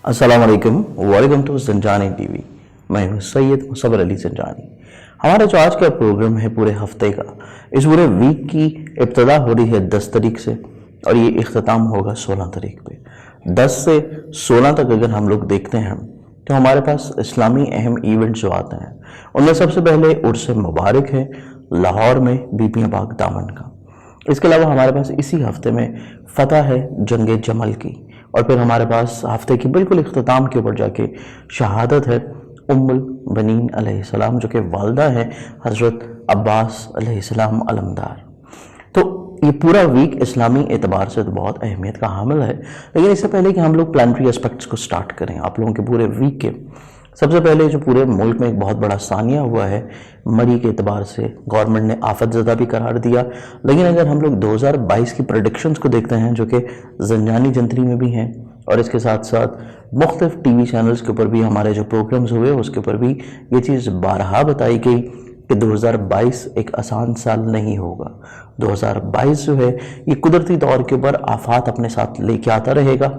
अस्सलाम वालेकुम, welcome to Zanjani TV. मैं हूँ सैयद मुसव्वर अली ज़ंजानी। हमारा जो आज का प्रोग्राम है पूरे हफ्ते का, इस पूरे वीक की इब्तिदा हो रही है 10 तारीख से और ये इख्तिताम होगा 16 तारीख पे। 10 से 16 तक अगर हम लोग देखते हैं तो हमारे पास इस्लामी अहम इवेंट जो आते हैं उनमें सबसे पहले उर्स मुबारक है लाहौर में बीबी पाक दामन का। इसके अलावा हमारे पास इसी हफ्ते में फतह है जंग जमल की, और फिर हमारे पास हफ्ते की बिल्कुल इख्तिताम के ऊपर जाके शहादत है उम्मुल बनीन अलैहिस्सलाम, जो कि वालदा है हज़रत अब्बास अलैहिस्सलाम अलमदार। तो ये पूरा वीक इस्लामी एतबार से तो बहुत अहमियत का हामिल है। लेकिन इससे पहले कि हम लोग प्लानिटरी एस्पेक्ट्स को स्टार्ट करें आप लोगों के पूरे वीक के, सबसे पहले जो पूरे मुल्क में एक बहुत बड़ा सानिया हुआ है मरी के एतबार से, गवर्नमेंट ने आफत ज़दा भी करार दिया। लेकिन अगर हम लोग 2022 की प्रेडिक्शंस को देखते हैं जो कि ज़ंजानी जंतरी में भी हैं और इसके साथ साथ मुख्तलिफ टीवी चैनल्स के ऊपर भी हमारे जो प्रोग्राम्स हुए उसके ऊपर भी ये चीज़ बारहा बताई गई कि 2022 एक आसान साल नहीं होगा। 2022 जो है ये कुदरती तौर के ऊपर आफात अपने साथ लेके आता रहेगा,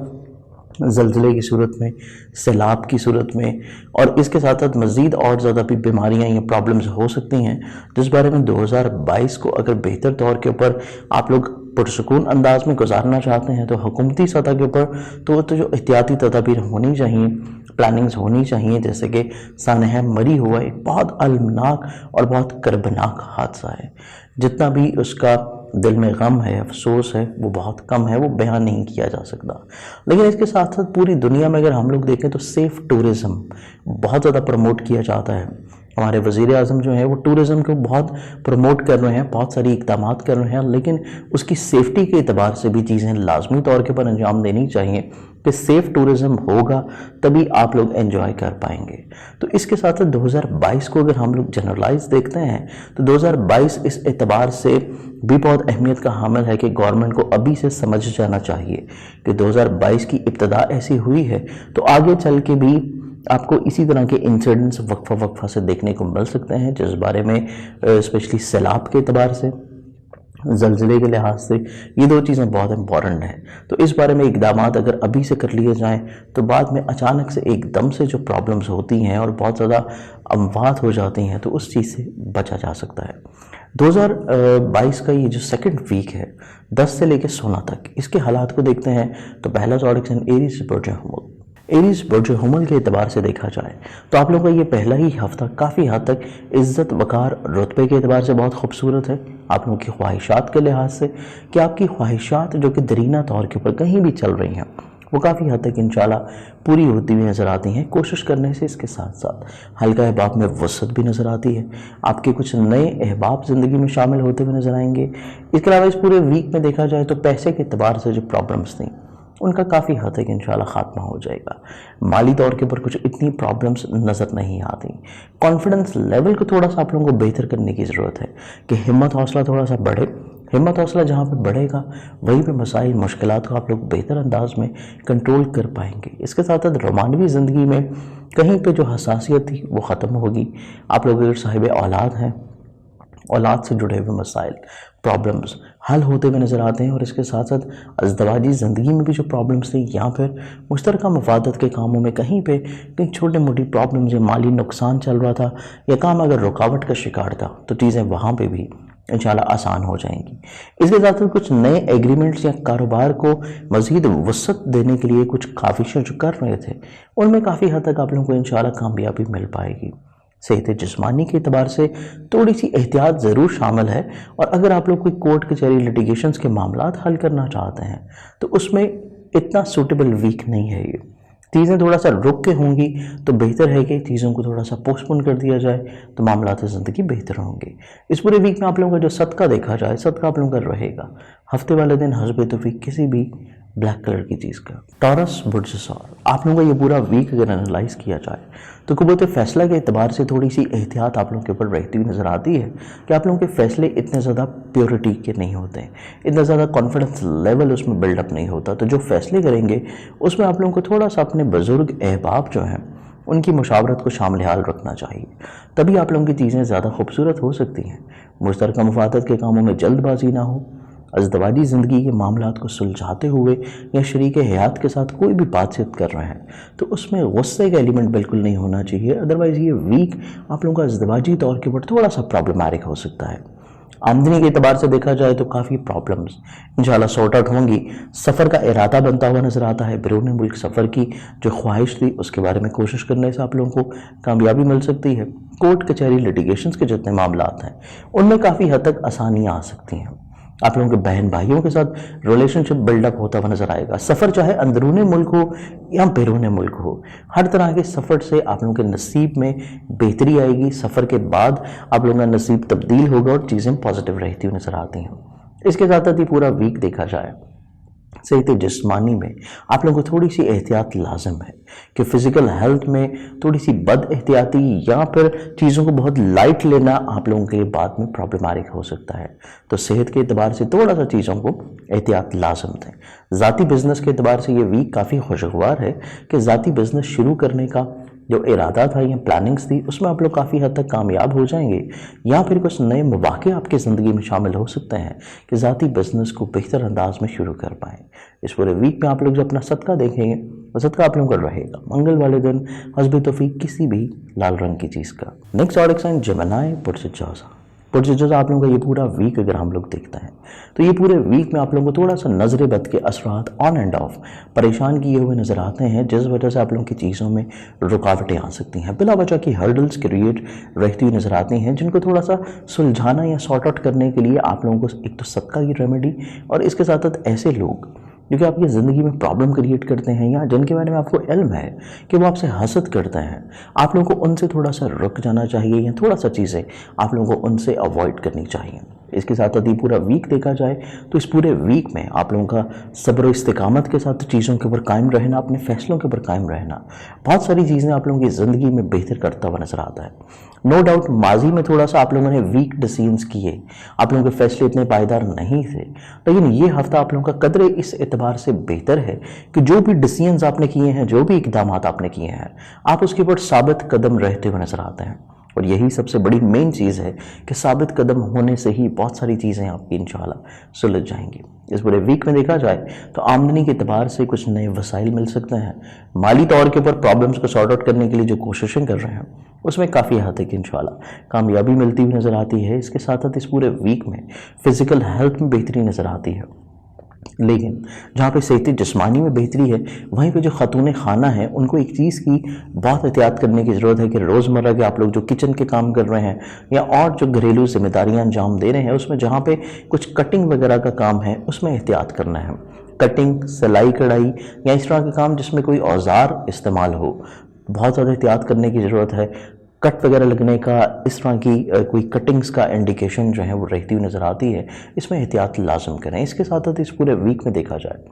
ज़लज़ले की सूरत में, सैलाब की सूरत में, और इसके साथ साथ मज़ीद और ज़्यादा भी बीमारियाँ या प्रॉब्लम्स हो सकती हैं, जिस बारे में 2022 को अगर बेहतर तौर के ऊपर आप लोग पुरसुकून अंदाज में गुजारना चाहते हैं तो हुकूमती सतह के ऊपर तो जो एहतियाती तदाबीर होनी चाहिए, प्लानिंग्स होनी चाहिए। जैसे कि सानहा मरी हुआ एक बहुत अलमनाक और बहुत कर्बनाक हादसा है, जितना भी उसका दिल में गम है, अफसोस है, वो बहुत कम है, वो बयान नहीं किया जा सकता। लेकिन इसके साथ साथ पूरी दुनिया में अगर हम लोग देखें तो सेफ़ टूरिज़्म बहुत ज़्यादा प्रमोट किया जाता है। हमारे वज़ीर आज़म जो है वो टूरिज़्म को बहुत प्रमोट कर रहे हैं, बहुत सारी इक़दाम कर रहे हैं, लेकिन उसकी सेफ्टी के एतबार से भी चीज़ें लाजमी तौर के पर अंजाम देनी चाहिए कि सेफ़ टूरिज़्म होगा तभी आप लोग एंजॉय कर पाएंगे। तो इसके साथ साथ 2022 को अगर हम लोग जनरलाइज देखते हैं तो 2022 इस एतबार से भी बहुत अहमियत का हामिल है कि गवर्नमेंट को अभी से समझ जाना चाहिए कि 2022 की इब्तिदा ऐसी हुई है तो आगे चल के भी आपको इसी तरह के इंसिडेंट्स वक्फा से देखने को मिल सकते हैं, जिस बारे में स्पेशली सैलाब के एतबार से, ज़लज़ले के लिहाज से ये दो चीज़ें बहुत इंपॉर्टेंट हैं। तो इस बारे में इक़दाम अगर अभी से कर लिए जाएं तो बाद में अचानक से एकदम से जो प्रॉब्लम्स होती हैं और बहुत ज़्यादा अमवात हो जाती हैं तो उस चीज़ से बचा जा सकता है। 2022 का ये जो सेकंड वीक है 10 से लेकर 16 तक, इसके हालात को देखते हैं तो पहला ज़ोडिएक एरीज़ बुर्ज हुमल, एरीज़ बुर्ज हुमल के एतबार से देखा जाए तो आप लोगों का ये पहला ही हफ्ता काफ़ी हद तक इज़्ज़त वकार रुतबे के एतबार से बहुत खूबसूरत है। आप लोगों की ख्वाहिशात के लिहाज से कि आपकी ख्वाहिशात जो कि दरीना तौर के ऊपर कहीं भी चल रही हैं वो काफ़ी हद तक इंशाल्लाह पूरी होती हुई नज़र आती हैं कोशिश करने से। इसके साथ साथ हल्का अहबाब में वसत भी नज़र आती है, आपके कुछ नए अहबाब ज़िंदगी में शामिल होते हुए नज़र आएंगे। इसके अलावा इस पूरे वीक में देखा जाए तो पैसे के एतबार से जो प्रॉब्लम्स थी उनका काफ़ी हद तक इंशाल्लाह ख़ात्मा हो जाएगा। माली तौर के ऊपर कुछ इतनी प्रॉब्लम्स नज़र नहीं आती। कॉन्फिडेंस लेवल को थोड़ा सा आप लोगों को बेहतर करने की ज़रूरत है कि हिम्मत हौसला थोड़ा सा बढ़े। हिम्मत हौसला जहाँ पर बढ़ेगा वहीं पे मसाइल मुश्किलात को आप लोग बेहतर अंदाज में कंट्रोल कर पाएंगे। इसके साथ साथ रोमानवी ज़िंदगी में कहीं पे जो हसासियत थी वो ख़त्म होगी। आप लोग अगर साहिब औलाद हैं, औलाद से जुड़े हुए मसाइल प्रॉब्लम्स हल होते हुए नज़र आते हैं। और इसके साथ साथ अज़दवाजी ज़िंदगी में भी जो प्रॉब्लम्स थी या फिर मुश्तरका मफादत के कामों में कहीं छोटे मोटी प्रॉब्लम्स या माली नुकसान चल रहा था या काम अगर रुकावट का शिकार था तो चीज़ें वहाँ पे भी इंशाल्लाह आसान हो जाएंगी। इसके साथ साथ कुछ नए एग्रीमेंट्स या कारोबार को मज़ीद वसअत देने के लिए कुछ काविशें जो कर रहे थे उनमें काफ़ी हद तक आप लोगों को इंशाल्लाह कामयाबी मिल पाएगी। सेहत जिस्मानी के एतबार से थोड़ी सी एहतियात ज़रूर शामिल है, और अगर आप लोग कोई कोर्ट कचहरी लिटिगेशंस के मामलात हल करना चाहते हैं तो उसमें इतना सूटेबल वीक नहीं है। ये चीज़ें थोड़ा सा रुक के होंगी तो बेहतर है कि चीज़ों को थोड़ा सा पोस्टपोन कर दिया जाए तो मामलात ज़िंदगी बेहतर होंगे। इस पूरे वीक में आप लोगों का जो सदका देखा जाए, सदका आप लोगों का रहेगा हफ्ते वाले दिन हस्बे तौफीक किसी भी ब्लैक कलर की चीज़ का। टॉरस बुर्ज सौर, आप लोगों का ये पूरा वीक अगर एनालाइज किया जाए तो कुव्वत फैसला के एतबार से थोड़ी सी एहतियात आप लोगों के ऊपर रहती हुई नज़र आती है कि आप लोगों के फैसले इतने ज़्यादा प्योरिटी के नहीं होते हैं, इतना ज़्यादा कॉन्फिडेंस लेवल उसमें बिल्डअप नहीं होता। तो जो फैसले करेंगे उसमें आप लोगों को थोड़ा सा अपने बुज़ुर्ग अहबाब जो हैं उनकी मुशावरत को शामिल हाल रखना चाहिए, तभी आप लोगों की चीज़ें ज़्यादा खूबसूरत हो सकती हैं। मुश्तरका मुफादत के कामों में जल्दबाजी ना हो, अज़दवाजी ज़िंदगी के मामलात को सुलझाते हुए या शरीक हयात के साथ कोई भी बातचीत कर रहे हैं तो उसमें गुस्से का एलिमेंट बिल्कुल नहीं होना चाहिए, अदरवाइज़ ये वीक आप लोगों का अज़दवाजी तौर के ऊपर थोड़ा सा प्रॉब्लमैटिक हो सकता है। आमदनी के एतबार से देखा जाए तो काफ़ी प्रॉब्लम्स इंशाल्लाह सॉर्ट आउट होंगी। सफ़र का इरादा बनता हुआ नज़र आता है। बैरून मुल्क सफ़र की जो ख्वाहिश थी उसके बारे में कोशिश करने से आप लोगों को कामयाबी मिल सकती है। कोर्ट कचहरी लिटिगेशंस के जितने मामलात हैं उनमें काफ़ी हद तक आसानियाँ आ सकती हैं। आप लोगों के बहन भाइयों के साथ रिलेशनशिप बिल्डअप होता हुआ नजर आएगा। सफ़र चाहे अंदरूनी मुल्क हो या बैरून मुल्क हो, हर तरह के सफ़र से आप लोगों के नसीब में बेहतरी आएगी। सफ़र के बाद आप लोगों का नसीब तब्दील होगा और चीज़ें पॉजिटिव रहती हुई नजर आती हैं। इसके साथ साथ ही पूरा वीक देखा जाए सेहत जिस्मानी में आप लोगों को थोड़ी सी एहतियात लाजम है कि फ़िज़िकल हेल्थ में थोड़ी सी बद एहतियाती या फिर चीज़ों को बहुत लाइट लेना आप लोगों के लिए बाद में प्रॉब्लमैटिक हो सकता है। तो सेहत के एतबार से थोड़ा सा चीज़ों को एहतियात लाजम थे। ज़ाती बिज़नेस के एतबार से ये वीक काफ़ी खुशगवार है कि ज़ाती बिज़नेस शुरू करने का जो इरादा था या प्लानिंग्स थी उसमें आप लोग काफ़ी हद तक कामयाब हो जाएंगे, या फिर कुछ नए मौक़े आपकी ज़िंदगी में शामिल हो सकते हैं कि ज़ाती बिज़नेस को बेहतर अंदाज में शुरू कर पाएँ। इस पूरे वीक में आप लोग जो अपना सदका देखेंगे वो सदका आप लोगों का रहेगा मंगल वाले दिन हस्बे तौफीक किसी भी लाल रंग की चीज़ का। नेक्स्ट ऑडिक साइन जेमिनी पुरज जौज़ा आप लोगों का ये पूरा वीक अगर हम लोग देखते हैं तो ये पूरे वीक में आप लोगों को थोड़ा सा नज़र बद के असरात ऑन एंड ऑफ परेशान किए हुए नज़र आते हैं, जिस वजह से आप लोगों की चीज़ों में रुकावटें आ सकती हैं। बिला वजह की हर्डल्स क्रिएट रहती हुई नज़र आती हैं, जिनको थोड़ा सा सुलझाना या सॉर्ट आउट करने के लिए आप लोगों को एक तो सदका की रेमेडी और इसके साथ साथ ऐसे लोग जो कि आपकी ज़िंदगी में प्रॉब्लम क्रिएट करते हैं या जिनके बारे में आपको इल्म है कि वो आपसे हसद करते हैं, आप लोगों को उनसे थोड़ा सा रुक जाना चाहिए या थोड़ा सा चीज़ें आप लोगों को उनसे अवॉइड करनी चाहिए। इसके साथ साथ ही पूरा वीक देखा जाए तो इस पूरे वीक में आप लोगों का सब्र इस्तिकामत के साथ चीज़ों के ऊपर कायम रहना, अपने फैसलों के ऊपर कायम रहना, बहुत सारी चीज़ें आप लोगों की ज़िंदगी में बेहतर करता हुआ नज़र आता है। नो डाउट माजी में थोड़ा सा आप लोगों ने वीक डिसीजंस किए, आप लोगों के फैसले इतने पायदार नहीं थे, लेकिन ये हफ्ता आप लोगों का कदरे इस एतबार से बेहतर है कि जो भी डिसीजंस आपने किए हैं, जो भी इकदाम आपने किए हैं, आप उसके ऊपर साबित कदम रहते हुए नज़र आते हैं। और यही सबसे बड़ी मेन चीज़ है कि साबित कदम होने से ही बहुत सारी चीज़ें आपकी इंशाल्लाह सुलझ जाएंगी। इस पूरे वीक में देखा जाए तो आमदनी के एतबार से कुछ नए वसाइल मिल सकते हैं। माली तौर के ऊपर प्रॉब्लम्स को सॉर्ट आउट करने के लिए जो कोशिशें कर रहे हैं उसमें काफ़ी हद तक इंशाल्लाह कामयाबी मिलती हुई नज़र आती है। इसके साथ साथ इस पूरे वीक में फ़िज़िकल हेल्थ में बेहतरी नज़र आती है, लेकिन जहाँ पे सेहत जिस्मानी में बेहतरी है वहीं पे जो ख़ातून खाना है उनको एक चीज़ की बहुत एहतियात करने की ज़रूरत है कि रोज़मर्रा के आप लोग जो किचन के काम कर रहे हैं या और जो घरेलू जिम्मेदारियाँ अंजाम दे रहे हैं उसमें जहाँ पे कुछ कटिंग वगैरह का काम है उसमें एहतियात करना है। कटिंग, सिलाई कढ़ाई या इस तरह के काम जिसमें कोई औजार इस्तेमाल हो, बहुत ज़्यादा एहतियात करने की ज़रूरत है। कट वगैरह लगने का, इस तरह की कोई कटिंग्स का इंडिकेशन जो है वो रहती हुई नज़र आती है, इसमें एहतियात लाजम करें। इसके साथ साथ इस पूरे वीक में देखा जाए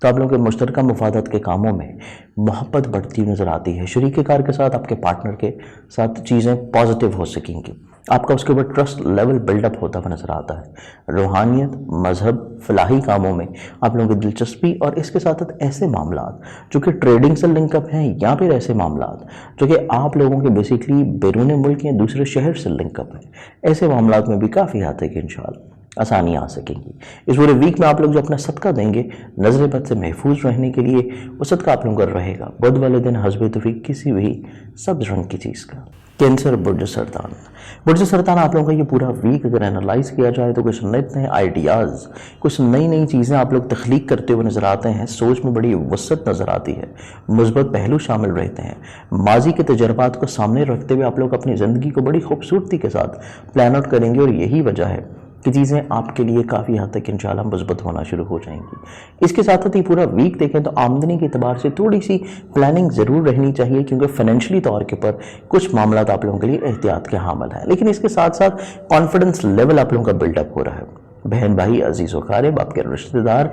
तो आप लोगों के मुश्तरका मफादत के कामों में मोहब्बत बढ़ती हुई नज़र आती है। शरीके कार के साथ, आपके पार्टनर के साथ चीज़ें पॉजिटिव हो सकेंगी, आपका उसके ऊपर ट्रस्ट लेवल बिल्डअप होता हुआ नज़र आता है। रूहानियत, मजहब, फलाही कामों में आप लोगों की दिलचस्पी और इसके साथ साथ ऐसे मामलात जो कि ट्रेडिंग से लिंकअप हैं या फिर ऐसे मामलात जो कि आप लोगों के बेसिकली बैरून मुल्क या दूसरे शहर से लिंकअप हैं, ऐसे मामलात में भी काफ़ी हद तक इंशाल्लाह आसानियाँ आ सकेंगी। इस पूरे वीक में आप लोग जो अपना सदका देंगे नजर बद से महफूज रहने के लिए, वो सदका आप लोगों का रहेगा बुध वाले दिन हस्बे तौफीक किसी भी सब्ज रंग की चीज़ का। कैंसर, बुर्ज सरतान आप लोगों का ये पूरा वीक अगर एनालाइज किया जाए तो कुछ नए नए आइडियाज़, कुछ नई नई चीज़ें आप लोग तख्लीक करते हुए नज़र आते हैं। सोच में बड़ी वसत नज़र आती है, मुस्बत पहलू शामिल रहते हैं। माजी के तजर्बात को सामने रखते हुए आप लोग अपनी ज़िंदगी को बड़ी खूबसूरती के साथ प्लान आउट करेंगे और यही वजह है कि चीज़ें आपके लिए काफ़ी हद तक इंशाल्लाह मुस्बत होना शुरू हो जाएंगी। इसके साथ साथ ही पूरा वीक देखें तो आमदनी के एतबार से थोड़ी सी प्लानिंग ज़रूर रहनी चाहिए, क्योंकि फाइनेंशियली तौर के ऊपर कुछ मामला आप लोगों के लिए एहतियात के हामिल है। लेकिन इसके साथ साथ कॉन्फिडेंस लेवल आप लोगों का बिल्डअप हो रहा है। बहन भाई, अजीज़ व क़ारिब, आपके रिश्तेदार,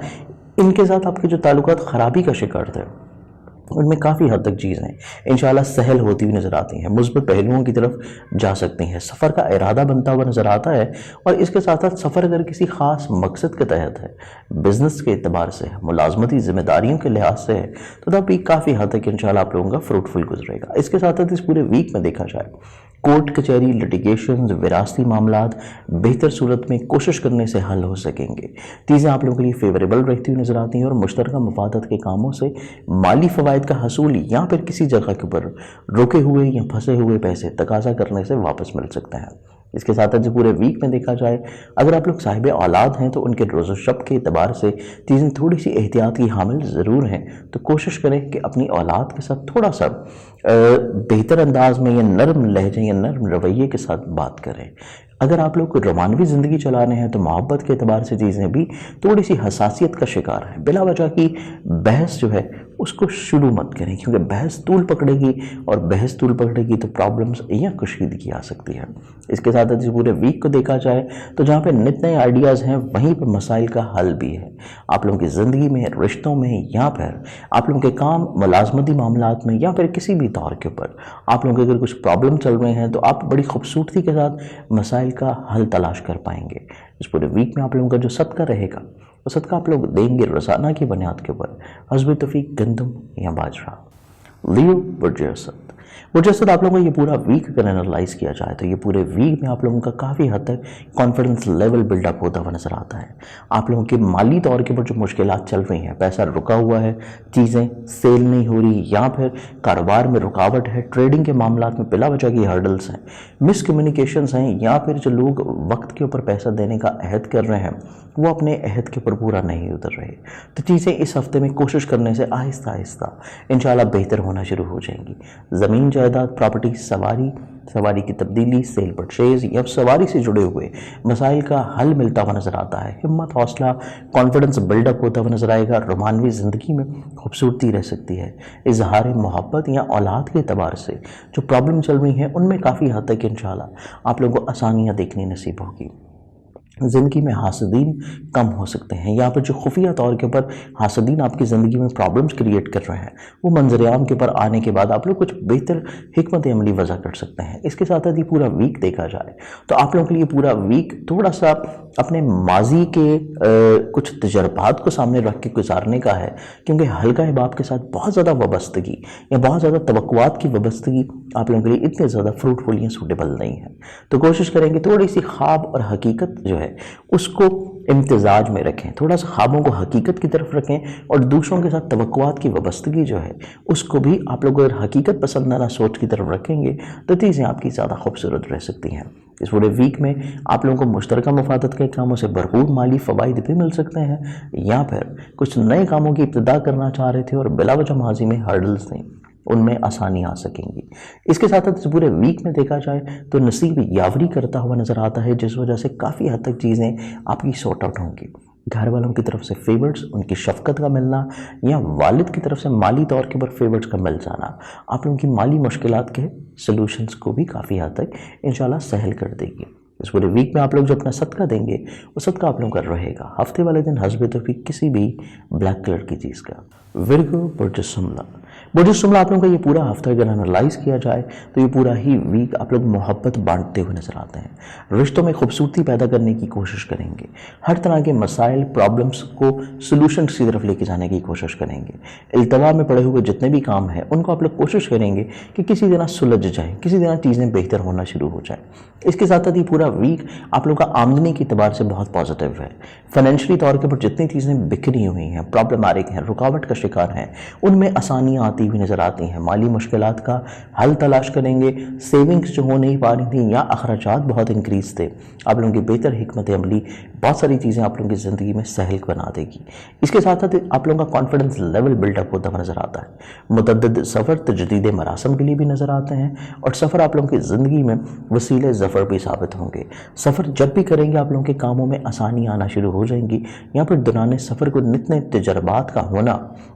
इनके साथ आपके जो ताल्लुकात ख़राबी का शिकार थे उनमें काफ़ी हद तक चीज़ें इंशाल्लाह सहल होती हुई नज़र आती हैं, मुस्बत पहलुओं की तरफ जा सकती हैं। सफ़र का इरादा बनता हुआ नज़र आता है और इसके साथ साथ सफ़र अगर किसी ख़ास मकसद के तहत है, बिज़नेस के एतबार से, मुलाजमती ज़िम्मेदारियों के लिहाज से है, तो तब भी काफ़ी हद तक इंशाल्लाह आप लोगों का फ्रूटफुल गुजरेगा। इसके साथ साथ इस पूरे वीक में देखा जाए कोर्ट कचहरी, लिटिगेशन, विरासती मामलात बेहतर सूरत में कोशिश करने से हल हो सकेंगे। चीज़ें आप लोगों के लिए फेवरेबल रहती हुई नजर आती हैं और मुश्तरका मफादत के कामों से माली फ़वाइद का हसूल या फिर किसी जगह के ऊपर रुके हुए या फंसे हुए पैसे तकाजा करने से वापस मिल सकते हैं। इसके साथ जो पूरे वीक में देखा जाए, अगर आप लोग साहिब औलाद हैं तो उनके रोज़ो शब के एतबार से चीज़ें थोड़ी सी एहतियात की हामिल ज़रूर हैं, तो कोशिश करें कि अपनी औलाद के साथ थोड़ा सा बेहतर अंदाज में या नरम लहजे या नरम रवैये के साथ बात करें। अगर आप लोग रोमानवी ज़िंदगी चला रहे हैं तो मोहब्बत के एतबार से चीज़ें भी थोड़ी सी हसासियत का शिकार हैं। बिला वजह की बहस जो है उसको शुरू मत करें, क्योंकि बहस तूल पकड़ेगी और बहस तूल पकड़ेगी तो प्रॉब्लम्स या कशीदगी आ सकती है। इसके साथ इस पूरे वीक को देखा जाए तो जहाँ पे नित नए आइडियाज़ हैं वहीं पर मसाइल का हल भी है। आप लोगों की ज़िंदगी में, रिश्तों में, या फिर आप लोगों के काम मुलाजमती मामलात में, या फिर किसी भी दौर के ऊपर आप लोगों के अगर कुछ प्रॉब्लम चल रहे हैं तो आप बड़ी खूबसूरती के साथ मसाइल का हल तलाश कर पाएंगे। इस पूरे वीक में आप लोगों का जो सदका रहेगा वो सदका आप लोग देंगे रोज़ाना की बुनियाद के ऊपर हस्ब तौफीक गंदम या बाजरा। लियो बुरजसद आप लोगों को ये पूरा वीक अगर एनालाइज किया जाए तो ये पूरे वीक में आप लोगों का काफ़ी हद तक कॉन्फिडेंस लेवल बिल्डअप होता हुआ नज़र आता है। आप लोगों के माली तौर के ऊपर जो मुश्किलात चल रही हैं, पैसा रुका हुआ है, चीज़ें सेल नहीं हो रही, या फिर कारोबार में रुकावट है, ट्रेडिंग के मामलात में बिला वजह की हर्डल्स हैं, मिसकम्युनिकेशंस हैं, या फिर जो लोग वक्त के ऊपर पैसा देने का अहद कर रहे हैं वो अपने अहद के ऊपर पूरा नहीं उतर रहे, तो चीज़ें इस हफ्ते में कोशिश करने से आहिस्ता आहिस्ता इंशाल्लाह बेहतर होना शुरू हो जाएंगी। ज़मीन जायदाद, प्रॉपर्टी, सवारी की तब्दीली, सेल परचेज या सवारी से जुड़े हुए मसाइल का हल मिलता हुआ नज़र आता है। हिम्मत, हौसला, कॉन्फिडेंस बिल्डअप होता हुआ नज़र आएगा। रोमानवी ज़िंदगी में खूबसूरती रह सकती है। इजहार मोहब्बत या औलाद के एतबार से जो प्रॉब्लम चल रही हैं उनमें काफ़ी हद तक इंशाल्लाह आप लोगों को आसानियाँ देखनी नसीब होगी। ज़िंदगी में हासदीन कम हो सकते हैं, यहाँ पर जो खुफिया तौर के ऊपर हासदीन आपकी ज़िंदगी में प्रॉब्लम्स क्रिएट कर रहे हैं वो मंजर-ए-आम के ऊपर आने के बाद आप लोग कुछ बेहतर हिकमत अमली वज़ा कर सकते हैं। इसके साथ साथ ये पूरा वीक देखा जाए तो आप लोगों के लिए पूरा वीक थोड़ा सा अपने माजी के कुछ तजर्बात को सामने रख के गुजारने का है, क्योंकि हल्का अहबाब के साथ बहुत ज़्यादा वाबस्तगी या बहुत ज़्यादा तवक्कुआत की वाबस्तगी आप लोगों के लिए इतने ज़्यादा फ्रूटफुल या सूटेबल नहीं है। तो कोशिश करेंगे थोड़ी सी ख्वाब और हकीकत जो है उसको इम्तिजाज में रखें, थोड़ा सा ख्वाबों को हकीकत की तरफ रखें और दूसरों के साथ तवक्कुआत की वाबस्तगी जो है उसको भी आप लोग अगर हकीकत पसंदाना सोच की तरफ रखेंगे तो चीज़ें आपकी ज़्यादा खूबसूरत रह सकती हैं। इस पूरे वीक में आप लोगों को मुश्तरका मफादत के कामों से भरपूर माली फ़वाइद भी मिल सकते हैं, या फिर कुछ नए कामों की इब्तिदा करना चाह रहे थे और बिला वजह माजी में हर्डल्स थी उनमें आसानी आ सकेंगी। इसके साथ साथ इस पूरे वीक में देखा जाए तो नसीब यावरी करता हुआ नज़र आता है, जिस वजह से काफ़ी हद तक चीज़ें आपकी सॉर्ट आउट होंगी। घर वालों की तरफ से फेवर्स, उनकी शफकत का मिलना या वालिद की तरफ से माली तौर के ऊपर फेवर्स का मिल जाना आप लोगों की माली मुश्किलात के सलूशंस को भी काफ़ी हद तक इंशाल्लाह सहल कर देगी। इस पूरे वीक में आप लोग जो अपना सदका देंगे वो सदका आप लोगों का रहेगा हफ्ते वाले दिन हस्ब तौफीक किसी भी ब्लैक कलर की चीज़ का। विर्गो बुर्जुस्जुमला आप लोगों का ये पूरा हफ्ता अगर एनालाइज किया जाए तो ये पूरा ही वीक आप लोग मोहब्बत बांटते हुए नजर आते हैं, रिश्तों में खूबसूरती पैदा करने की कोशिश करेंगे, हर तरह के मसाइल प्रॉब्लम्स को सोल्यूशंस की तरफ लेके जाने की कोशिश करेंगे। इल्तवा में पड़े हुए जितने भी काम हैं उनको आप लोग कोशिश करेंगे कि किसी दिन सुलझ जाए, किसी दिन चीज़ें बेहतर होना शुरू हो जाए। इसके साथ साथ ये पूरा वीक आप लोग का आमदनी के एतबार से बहुत पॉजिटिव है। फाइनेंशियली तौर के ऊपर जितनी चीज़ें बिखरी हुई हैं, प्रॉब्लमैटिक हैं, रुकावट का शिकार हैं, उनमें आसानियाँ आती हुई नज़र आती हैं। माली मुश्किलात का हल तलाश करेंगे। सेविंग्स जो हो नहीं पा रही थी या अखराजात बहुत इंक्रीज थे, आप लोगों की बेहतर हिकमत अमली बहुत सारी चीज़ें आप लोगों की ज़िंदगी में सहल बना देगी। इसके साथ साथ आप लोगों का कॉन्फिडेंस लेवल बिल्डअप होता हुआ नज़र आता है। मुतअद्दिद सफ़र तजदीद मरासम के लिए भी नज़र आते हैं और सफ़र आप लोगों की ज़िंदगी में वसीले ज़फ़र भी साबित होंगे। सफ़र जब भी करेंगे आप लोगों के कामों में आसानी आना शुरू हो जाएंगी। यहाँ पर दौरान सफ़र को नित नए तजर्बात का होना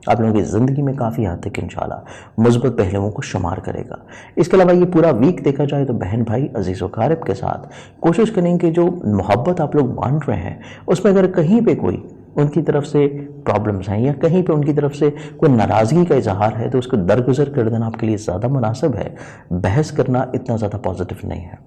आप लोगों की ज़िंदगी में काफ़ी हद तक इंशाल्लाह मुस्बत पहलुओं को शुमार करेगा। इसके अलावा ये पूरा वीक देखा जाए तो बहन भाई अजीज़ व क़ारिब के साथ कोशिश करेंगे जो मोहब्बत आप लोग बांट रहे हैं उसमें अगर कहीं पे कोई उनकी तरफ से प्रॉब्लम्स हैं या कहीं पे उनकी तरफ से कोई नाराज़गी का इजहार है तो उसको दरगुजर कर देना आपके लिए ज़्यादा मुनासिब है। बहस करना इतना ज़्यादा पॉजिटिव नहीं है।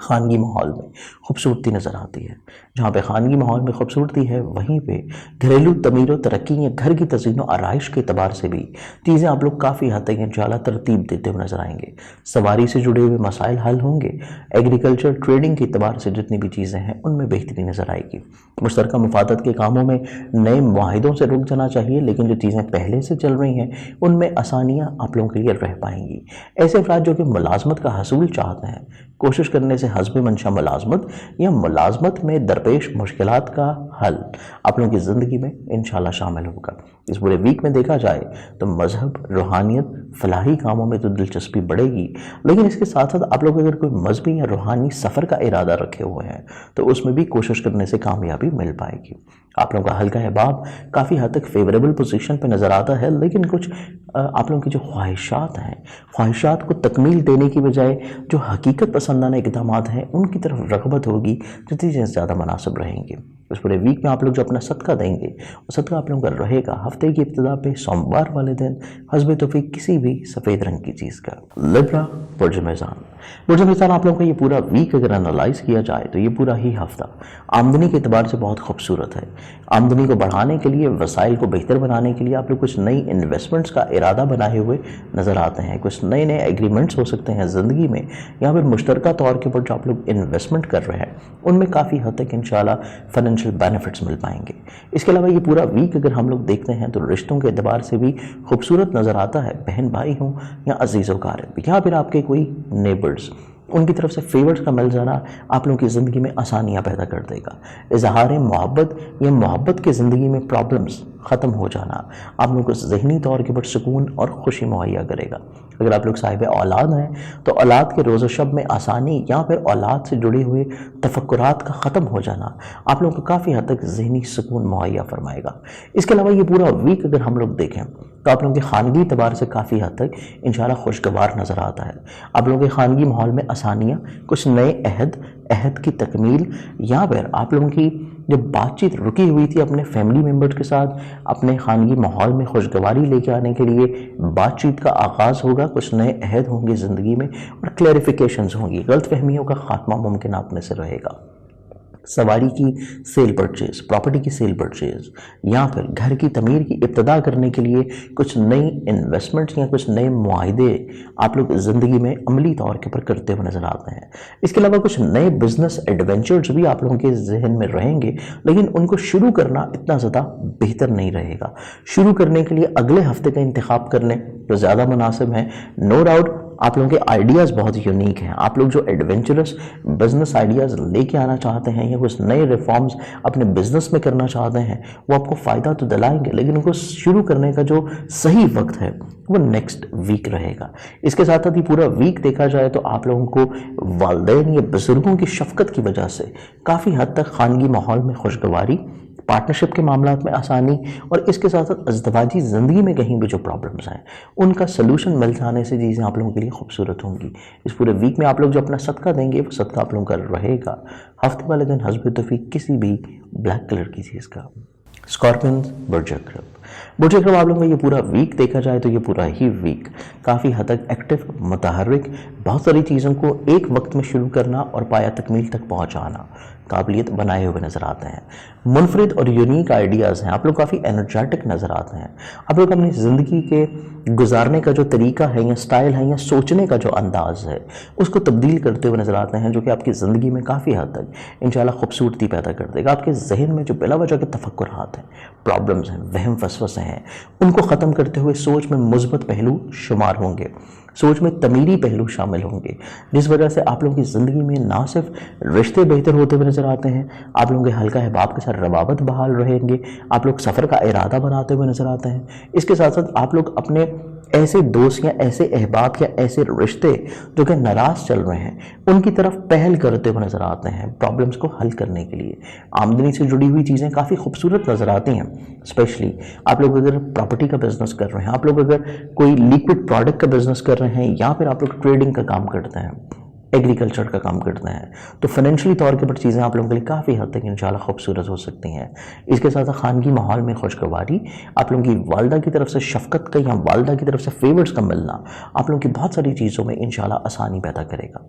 خانگی ماحول میں خوبصورتی نظر آتی ہے. جہاں پہ خانگی ماحول میں خوبصورتی ہے وہیں پہ گھریلو تعمیر و ترقی یا گھر کی تزئین و آرائش کے اعتبار سے بھی چیزیں آپ لوگ کافی حد تک انشاءاللہ ترتیب دیتے ہوئے نظر آئیں گے. سواری سے جڑے ہوئے مسائل حل ہوں گے. ایگریکلچر ٹریڈنگ کے اعتبار سے جتنی بھی چیزیں ہیں ان میں بہتری نظر آئے گی. مشترکہ مفادات کے کاموں میں نئے معاہدوں سے رک جانا چاہیے، لیکن جو چیزیں پہلے سے چل رہی ہیں ان میں آسانیاں آپ لوگوں کے لیے رہ پائیں گی. ایسے افراد جو کہ ملازمت کا حصول چاہتے ہیں، کوشش کرنے سے حسب منشا ملازمت یا ملازمت میں درپیش مشکلات کا حل آپ لوگوں کی زندگی میں انشاءاللہ شامل ہوگا. اس پورے ویک میں دیکھا جائے تو مذہب، روحانیت، فلاحی کاموں میں تو دلچسپی بڑھے گی، لیکن اس کے ساتھ ساتھ آپ لوگ اگر کوئی مذہبی یا روحانی سفر کا ارادہ رکھے ہوئے ہیں تو اس میں بھی کوشش کرنے سے کامیابی مل پائے گی. آپ لوگوں کا حلقہ احباب کافی حد تک فیوریبل پوزیشن پہ نظر آتا ہے، لیکن کچھ آپ لوگوں کی جو خواہشات ہیں، خواہشات کو تکمیل دینے کی بجائے جو حقیقت پسندانہ اقدامات ہیں ان کی طرف رغبت ہوگی جو چیزیں زیادہ مناسب رہیں گی. اس پورے ویک میں آپ لوگ جو اپنا صدقہ دیں گے وہ صدقہ آپ لوگوں کا رہے گا ہفتے کی ابتدا پہ سوموار والے دن حسب توفیق کسی بھی سفید رنگ کی چیز کا. لبرا، برج میزان. برج میزان آپ لوگوں کا یہ پورا ویک اگر انالائز کیا جائے تو یہ پورا ہی ہفتہ آمدنی کے اعتبار سے بہت خوبصورت ہے. آمدنی کو بڑھانے کے لیے، وسائل کو بہتر بنانے کے لیے آپ لوگ کچھ نئی انویسٹمنٹس کا ارادہ بنائے ہوئے نظر آتے ہیں. کچھ نئے ایگریمنٹس ہو سکتے ہیں زندگی میں، یا پھر مشترکہ طور کے اوپر جو آپ لوگ انویسٹمنٹ کر رہے ہیں ان میں کافی حد تک انشاءاللہ فائنینشیل بینیفٹس مل پائیں گے. اس کے علاوہ یہ پورا ویک اگر ہم لوگ دیکھتے ہیں تو رشتوں کے اعتبار سے بھی خوبصورت نظر آتا ہے. بہن بھائی ہوں یا عزیز و اقارب یا پھر آپ کے کوئی نیبرز، ان کی طرف سے فیورز کا مل جانا آپ لوگوں کی زندگی میں آسانیاں پیدا کر دے گا. اظہار محبت یا محبت کے زندگی میں پرابلمز ختم ہو جانا آپ لوگوں کو ذہنی طور کے اوپر سکون اور خوشی مہیا کرے گا. اگر آپ لوگ صاحب اولاد ہیں تو اولاد کے روز و شب میں آسانی یا پھر اولاد سے جڑے ہوئے تفکرات کا ختم ہو جانا آپ لوگوں کو کافی حد تک ذہنی سکون مہیا فرمائے گا. اس کے علاوہ یہ پورا ویک اگر ہم لوگ دیکھیں تو آپ لوگوں کے خانگی اعتبار سے کافی حد تک انشاءاللہ خوشگوار نظر آتا ہے. آپ لوگوں کے خانگی ماحول میں آسانیاں، کچھ نئے عہد کی تکمیل، یا پھر آپ لوگوں کی جو بات چیت رکی ہوئی تھی اپنے فیملی ممبرز کے ساتھ اپنے خانگی ماحول میں خوشگواری لے کے آنے کے لیے بات چیت کا آغاز ہوگا. کچھ نئے عہد ہوں گے زندگی میں اور کلیریفیکیشنز ہوں گی. غلط فہمیوں کا خاتمہ ممکن آپ میں سے رہے گا. سواری کی سیل پرچیز، پراپرٹی کی سیل پرچیز، یا پھر گھر کی تعمیر کی ابتدا کرنے کے لیے کچھ نئی انویسٹمنٹس یا کچھ نئے معاہدے آپ لوگ زندگی میں عملی طور کے پر کرتے ہوئے نظر آتے ہیں. اس کے علاوہ کچھ نئے بزنس ایڈونچرز بھی آپ لوگوں کے ذہن میں رہیں گے، لیکن ان کو شروع کرنا اتنا زیادہ بہتر نہیں رہے گا. شروع کرنے کے لیے اگلے ہفتے کا انتخاب کر لیں جو زیادہ مناسب ہے. نو ڈاؤٹ آپ لوگوں کے آئیڈیاز بہت یونیک ہیں. آپ لوگ جو ایڈونچرس بزنس آئیڈیاز لے کے آنا چاہتے ہیں یا کچھ نئے ریفارمز اپنے بزنس میں کرنا چاہتے ہیں وہ آپ کو فائدہ تو دلائیں گے، لیکن ان کو شروع کرنے کا جو صحیح وقت ہے وہ نیکسٹ ویک رہے گا. اس کے ساتھ ساتھ یہ پورا ویک دیکھا جائے تو آپ لوگوں کو والدین یا بزرگوں کی شفقت کی وجہ سے کافی حد تک خانگی ماحول میں خوشگواری، پارٹنرشپ کے معاملات میں آسانی، اور اس کے ساتھ ساتھ ازدواجی زندگی میں کہیں بھی جو پرابلمز ہیں ان کا سلوشن مل جانے سے چیزیں آپ لوگوں کے لیے خوبصورت ہوں گی. اس پورے ویک میں آپ لوگ جو اپنا صدقہ دیں گے وہ صدقہ آپ لوگوں کا رہے گا ہفتے والے دن حسب توفیق کسی بھی بلیک کلر کی چیز کا. اسکارپین، برج اکرم. برج اکرم آپ لوگوں کا یہ پورا ویک دیکھا جائے تو یہ پورا ہی ویک کافی حد تک ایکٹیو، متحرک، بہت ساری چیزوں کو ایک وقت میں شروع کرنا اور پایہ تکمیل تک پہنچانا قابلیت بنائے ہوئے نظر آتے ہیں. منفرد اور یونیک آئیڈیاز ہیں. آپ لوگ کافی انرجیٹک نظر آتے ہیں. آپ لوگ اپنی زندگی کے گزارنے کا جو طریقہ ہے یا سٹائل ہے یا سوچنے کا جو انداز ہے اس کو تبدیل کرتے ہوئے نظر آتے ہیں، جو کہ آپ کی زندگی میں کافی حد تک انشاءاللہ خوبصورتی پیدا کر دے گا. آپ کے ذہن میں جو بلا وجہ کے تفکرات ہیں، پرابلمز ہیں، وہم وسوسے ہیں، ان کو ختم کرتے ہوئے سوچ میں مثبت پہلو شمار ہوں گے، سوچ میں تعمیری پہلو شامل ہوں گے، جس وجہ سے آپ لوگوں کی زندگی میں نہ صرف رشتے بہتر ہوتے ہوئے نظر آتے ہیں، آپ لوگوں کے حلقہ احباب کے ساتھ روابط بحال رہیں گے، آپ لوگ سفر کا ارادہ بناتے ہوئے نظر آتے ہیں. اس کے ساتھ ساتھ آپ لوگ اپنے ایسے دوست یا ایسے احباب یا ایسے رشتے جو کہ ناراض چل رہے ہیں ان کی طرف پہل کرتے ہوئے نظر آتے ہیں پرابلمز کو حل کرنے کے لیے. آمدنی سے جڑی ہوئی چیزیں کافی خوبصورت نظر آتی ہیں. اسپیشلی آپ لوگ اگر پراپرٹی کا بزنس کر رہے ہیں، آپ لوگ اگر کوئی لیکوڈ پروڈکٹ کا بزنس کر رہے ہیں، یا پھر آپ لوگ ٹریڈنگ کا کام کرتے ہیں، ایگریکلچر کا کام کرتے ہیں، تو فائنینشلی طور کے پر چیزیں آپ لوگوں کے لیے کافی حد تک انشاءاللہ خوبصورت ہو سکتی ہیں. اس کے ساتھ خانگی ماحول میں خوشگواری، آپ لوگوں کی والدہ کی طرف سے شفقت کا یا والدہ کی طرف سے فیورز کا ملنا آپ لوگوں کی بہت ساری چیزوں میں انشاءاللہ آسانی پیدا کرے گا.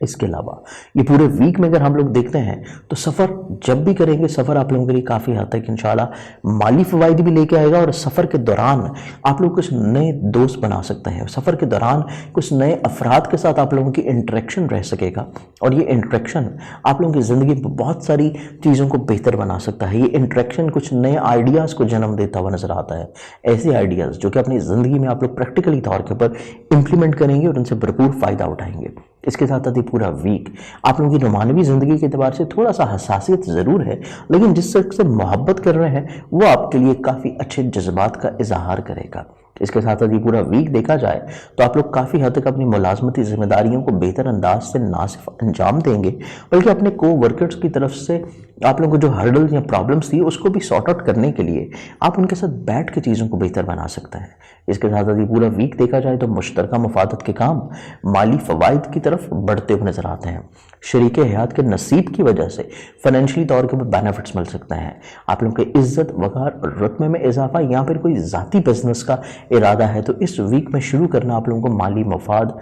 इसके अलावा ये पूरे वीक में अगर हम लोग देखते हैं तो सफ़र जब भी करेंगे, सफ़र आप लोगों के लिए काफ़ी हद तक इंशाल्लाह माली फ़वाइद भी लेके आएगा, और सफ़र के दौरान आप लोग कुछ नए दोस्त बना सकते हैं। सफ़र के दौरान कुछ नए अफराद के साथ आप लोगों की इंटरेक्शन रह सकेगा, और ये इंटरेक्शन आप लोगों की ज़िंदगी में बहुत सारी चीज़ों को बेहतर बना सकता है। ये इंटरेक्शन कुछ नए आइडियाज़ को जन्म देता हुआ नज़र आता है, ऐसे आइडियाज़ जो कि अपनी ज़िंदगी में आप लोग प्रैक्टिकली तौर के ऊपर इम्प्लीमेंट करेंगे और उनसे भरपूर फ़ायदा उठाएंगे। इसके साथ साथ ये पूरा वीक आप लोगों की रोमानवी ज़िंदगी के एतबार से थोड़ा सा हसासियत ज़रूर है, लेकिन जिस शख्स से मोहब्बत कर रहे हैं वो आपके लिए काफ़ी अच्छे जज्बात का इजहार करेगा। इसके साथ साथ ये पूरा वीक देखा जाए तो आप लोग काफ़ी हद तक अपनी मुलाजमती जिम्मेदारियों को बेहतर अंदाज से ना सिर्फ अंजाम देंगे, बल्कि अपने को वर्कर्स की तरफ से आप लोगों को जो हर्डल्स या प्रॉब्लम्स थी उसको भी सॉर्ट आउट करने के लिए आप उनके साथ बैठ के चीज़ों को बेहतर बना सकते हैं। इसके साथ साथ ये पूरा वीक देखा जाए तो मुश्तरका मफादत के काम माली फ़वाइद की तरफ बढ़ते हुए नज़र आते हैं। शरीक हयात के नसीब की वजह से फाइनेंशियली तौर के बेनिफिट्स मिल सकते हैं। आप लोगों के इज्जत वक़ार और रुतबे में इजाफा, या फिर कोई ज़ाती बिजनेस का इरादा है तो इस वीक में शुरू करना आप लोगों को माली मफाद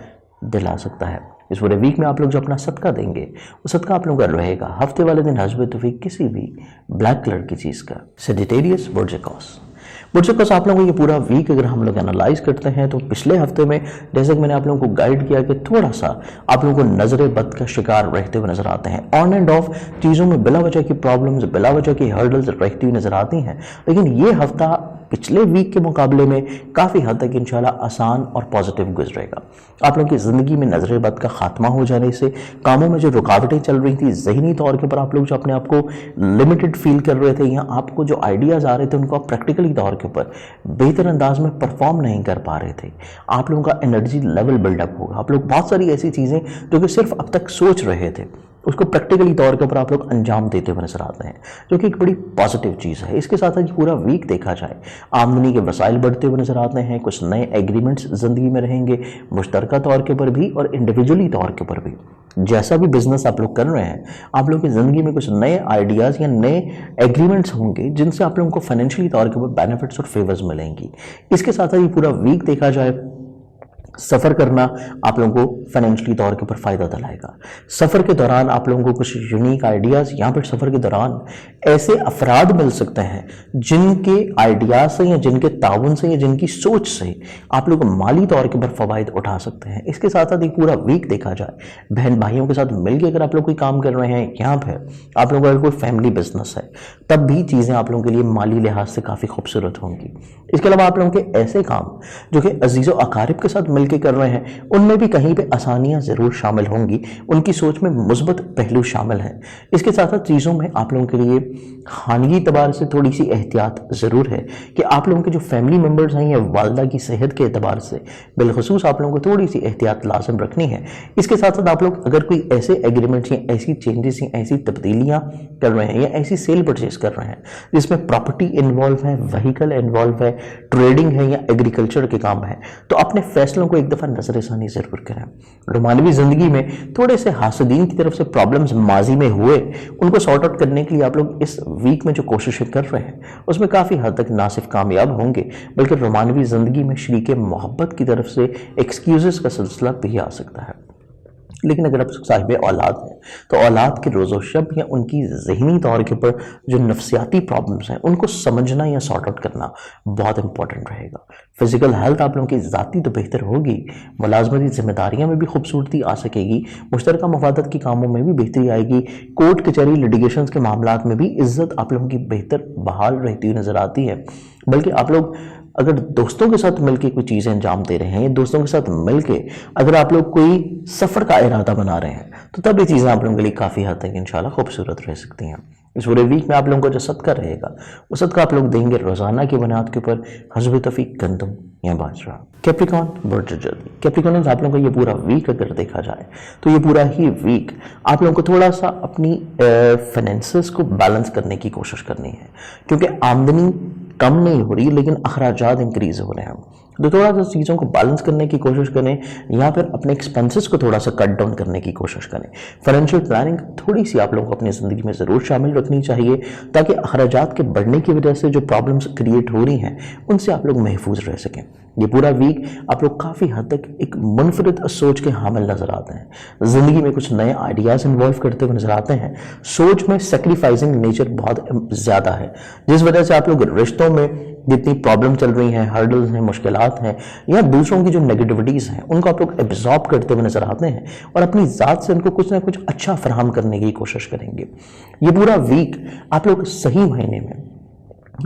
दिला सकता है। इस पूरे वीक में आप लोग जो अपना सदका देंगे वो सदका आप लोगों का रहेगा हफ्ते वाले दिन हस्ब तौफीक किसी भी ब्लैक कलर की चीज़ का। सेजिटेरियस बुर्जिकॉस आप लोगों को ये पूरा वीक अगर हम लोग एनालाइज करते हैं तो पिछले हफ्ते में जैसे कि मैंने आप लोगों को गाइड किया कि थोड़ा सा आप लोगों को नजर बद का शिकार रहते हुए नजर आते हैं। ऑन एंड ऑफ चीज़ों में बिला वजह की प्रॉब्लम्स, बिला वजह की हर्डल्स रहती हुई नजर आती हैं, लेकिन ये हफ्ता पिछले वीक के मुकाबले में काफ़ी हद तक इंशाल्लाह आसान और पॉजिटिव गुजरेगा। आप लोगों की ज़िंदगी में नजर बद का खात्मा हो जाने से कामों में जो रुकावटें चल रही थी, ज़हनी तौर के ऊपर आप लोग जो अपने आप को लिमिटेड फील कर रहे थे, या आपको जो आइडियाज़ आ रहे थे उनको आप प्रैक्टिकली तौर के ऊपर बेहतर अंदाज में परफॉर्म नहीं कर पा रहे थे, आप लोगों का एनर्जी लेवल बिल्डअप होगा। आप लोग बहुत सारी ऐसी चीज़ें जो कि सिर्फ अब तक सोच रहे थे उसको प्रैक्टिकली तौर के ऊपर आप लोग अंजाम देते हुए नजर आते हैं, जो कि एक बड़ी पॉजिटिव चीज़ है। इसके साथ साथ पूरा वीक देखा जाए आमदनी के वसाइल बढ़ते हुए नजर आते हैं, कुछ नए एग्रीमेंट्स ज़िंदगी में रहेंगे, मुश्तरका तौर के ऊपर भी और इंडिविजुअली तौर के ऊपर भी। जैसा भी बिजनेस आप लोग कर रहे हैं, आप लोगों की ज़िंदगी में कुछ नए आइडियाज़ या नए एग्रीमेंट्स होंगे जिनसे आप लोगों को फाइनेंशियली तौर के ऊपर बेनिफिट्स और फेवर्स मिलेंगी। इसके साथ साथ ये पूरा वीक देखा जाए सफ़र करना आप लोगों को फाइनेंशियली तौर के ऊपर फ़ायदा दिलाएगा। सफ़र के दौरान आप लोगों को कुछ यूनिक आइडियाज़, यहाँ पर सफ़र के दौरान ऐसे अफराद मिल सकते हैं जिनके आइडियाज़ से या जिनके ताउन से या जिनकी सोच से आप लोग माली तौर के ऊपर फ़वाइद उठा सकते हैं। इसके साथ साथ एक पूरा वीक देखा जाए बहन भाइयों के साथ मिलकर अगर आप लोग कोई काम कर रहे हैं, यहाँ पर आप लोगों का अगर कोई फैमिली बिजनेस है, तब भी चीज़ें आप लोगों के लिए माली लिहाज से काफ़ी खूबसूरत होंगी। इसके अलावा आप लोगों के ऐसे काम जो कि अजीज़ व अकारिब के साथ के कर रहे हैं, उनमें भी कहीं पे आसानियां जरूर शामिल होंगी, उनकी सोच में मुस्बत पहलू शामिल है। इसके साथ साथ चीज़ों में आप लोगों के लिए खानगी एतबार से थोड़ी सी एहतियात ज़रूर है कि आप लोगों के जो फैमिली मेम्बर्स हैं या वालदा की सेहत के एतबार से बिलखसूस आप लोगों को थोड़ी सी एहतियात लाजम रखनी है। इसके साथ साथ आप लोग अगर कोई ऐसे एग्रीमेंट्स या ऐसी चेंजेस या ऐसी तब्दीलियाँ कर रहे हैं या ऐसी सेल परचेज कर रहे हैं जिसमें प्रॉपर्टी इन्वॉल्व है, व्हीकल इन्वॉल्व है, ट्रेडिंग है या एग्रीकल्चर के काम है, तो अपने फैसलों को एक दफ़ा नजरसानी ज़रूर करें। रोमानवी ज़िंदगी में थोड़े से हासदीन की तरफ से प्रॉब्लम्स माजी में हुए, उनको सॉर्ट आउट करने के लिए आप लोग इस वीक में जो कोशिशें कर रहे हैं उसमें काफ़ी हद तक ना सिर्फ कामयाब होंगे, बल्कि रोमानवी ज़िंदगी में शरीक मोहब्बत की तरफ से एक्सक्यूज़ का सिलसिला भी आ सकता है। लेकिन अगर आप साहिब औलाद हैं तो औलाद के रोज़ो शब या उनकी ज़हनी तौर के ऊपर जो नफ्सियाती प्रॉब्लम्स हैं उनको समझना या सॉर्ट आउट करना बहुत इंपॉर्टेंट रहेगा। फिजिकल हेल्थ आप लोगों की ज़ाती तो बेहतर होगी, मुलाजमती जिम्मेदारियां में भी खूबसूरती आ सकेगी, मुश्तरका मफादत के कामों में भी बेहतरी आएगी, कोर्ट कचहरी लिटिगेशंस के मामलात में भी इज्जत आप लोगों की बेहतर बहाल रहती हुई नज़र आती है। बल्कि आप लोग अगर दोस्तों के साथ मिलकर कोई चीज़ें अंजाम दे रहे हैं या दोस्तों के साथ मिलकर अगर आप लोग कोई सफ़र का इरादा बना रहे हैं तो तब ये चीज़ें आप लोगों के लिए काफ़ी हद तक इंशाल्लाह खूबसूरत रह सकती हैं। इस पूरे वीक में आप लोगों को जो सदका रहेगा वो सदका आप लोग देंगे रोज़ाना की बुनियाद के ऊपर हस्ब तौफीक गंदम या बाजरा। कैप्रिकॉन बढ़ जल्दी कैप्रिकॉन आप लोगों का ये पूरा वीक अगर देखा जाए तो ये पूरा ही वीक आप लोगों को थोड़ा सा अपनी फाइनेंसेस को बैलेंस करने की कोशिश करनी है, क्योंकि आमदनी कम नहीं हो रही लेकिन अखराजात इंक्रीज हो रहे हैं। तो थोड़ा सा चीज़ों को बैलेंस करने की कोशिश करें, या फिर अपने एक्सपेंसेस को थोड़ा सा कट डाउन करने की कोशिश करें। फाइनेंशियल प्लानिंग थोड़ी सी आप लोगों को अपनी ज़िंदगी में ज़रूर शामिल रखनी चाहिए, ताकि अखराजात के बढ़ने की वजह से जो प्रॉब्लम्स क्रिएट हो रही हैं उनसे आप लोग महफूज रह सकें। ये पूरा वीक आप लोग काफ़ी हद तक एक मुनफरिद सोच के हामिल नज़र आते हैं, ज़िंदगी में कुछ नए आइडियाज़ इन्वॉल्व करते हुए नज़र आते हैं, सोच में सेक्रीफाइसिंग नेचर बहुत ज़्यादा है, जिस वजह से आप लोग रिश्तों में जितनी प्रॉब्लम चल रही हैं, हर्डल्स हैं, मुश्किलात हैं, या दूसरों की जो नेगेटिविटीज़ हैं उनको आप लोग एब्जॉर्ब करते हुए नज़र आते हैं और अपनी ज़ात से उनको कुछ ना कुछ अच्छा फराहम करने की कोशिश करेंगे। ये पूरा वीक आप लोग सही महीने में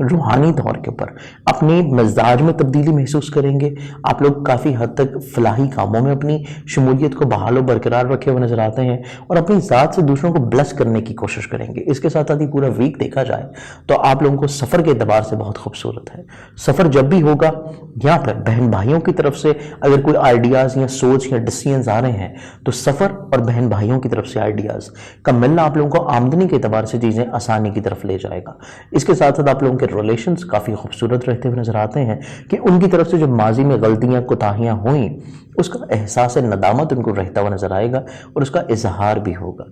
रूहानी तौर के ऊपर अपने मिजाज में तब्दीली महसूस करेंगे। आप लोग काफ़ी हद तक फलाही कामों में अपनी शमूलियत को बहाल और बरकरार रखे हुए नजर आते हैं और अपनी ज़ात से दूसरों को ब्लेस करने की कोशिश करेंगे। इसके साथ साथ ही पूरा वीक देखा जाए तो आप लोगों को सफ़र के एतबार से बहुत खूबसूरत है। सफ़र जब भी होगा, या फिर बहन भाइयों की तरफ से अगर कोई आइडियाज़ या सोच या डिसीजंस आ रहे हैं, तो सफ़र और बहन भाइयों की तरफ से आइडियाज़ का मिलना आप लोगों को आमदनी के एतबार से चीज़ें आसानी की तरफ ले जाएगा। इसके साथ साथ आप लोगों के रिलेशंस काफ़ी खूबसूरत रहते हुए नजर आते हैं कि उनकी तरफ से जो माजी में गलतियां कोताहियां हुई उसका एहसास नदामत उनको रहता हुआ नजर आएगा और उसका इजहार भी होगा।